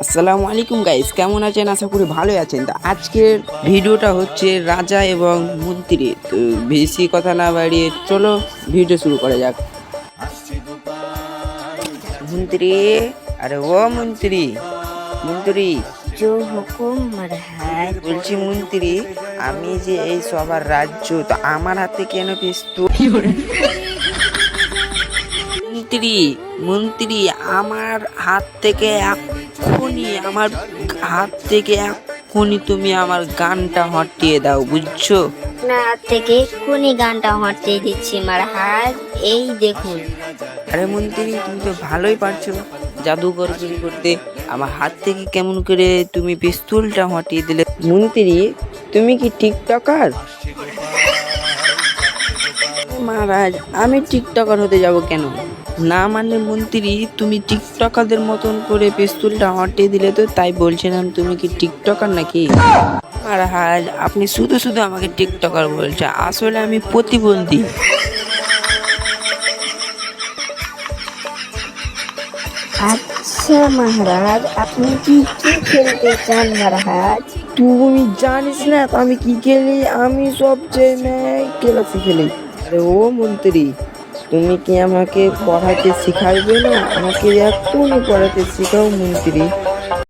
আসসালামু আলাইকুম গাইস, কেমন আছেন? আশা করি ভালোই আছেন। তো আজকের ভিডিওটা হচ্ছে রাজা এবং মন্ত্রী। তো বেশি কথা না বাড়িয়ে চলো ভিডিও শুরু করা যাক। মন্ত্রী, আরে ও মন্ত্রী, মন্ত্রী जो हुकुम मरहत বলছি মন্ত্রী, আমি যে এই সবার রাজ্য, তো আমার হাতে কেন পিস্তল? মন্ত্রী, মন্ত্রী আমার হাত থেকে এক্ষুনি তুমি আমার গানটা হটিয়ে দাও, বুঝছো? না থেকে কোনি গানটা হটিয়ে দিচ্ছি মারহাজ। এই দেখুন, আরে মন্ত্রী, তুমি তো ভালোই পারছো জাদুঘরগিরি করতে। আমার হাত থেকে কেমন করে তুমি পিস্তলটা হটিয়ে দিলে? মন্ত্রী, তুমি কি টিকটকার? মহারাজ, আমি টিকটকার হতে যাব কেন? না মানে মন্ত্রী, তুমি টিকটকারদের মতন করে পিস্তলটা হটিয়ে দিলে, তো তাই বলছিলাম তুমি কি টিকটকার নাকি? মহারাজ, আপনি শুধু শুধু আমাকে টিকটকার বলছেন, আসলে আমি প্রতিবন্ধী। আচ্ছা মহারাজ, আপনি কি কি খেলতে চান মহারাজ? তুমি জানিস না তো আমি কি খেলি? আমি সবচেয়ে ক্লাসে খেলি। আরে ও মন্ত্রী, তুমি কি আমাকে পড়াতে শিখাবে না? আমাকে এক্ষুনি পড়াতে শেখাও মন্ত্রী।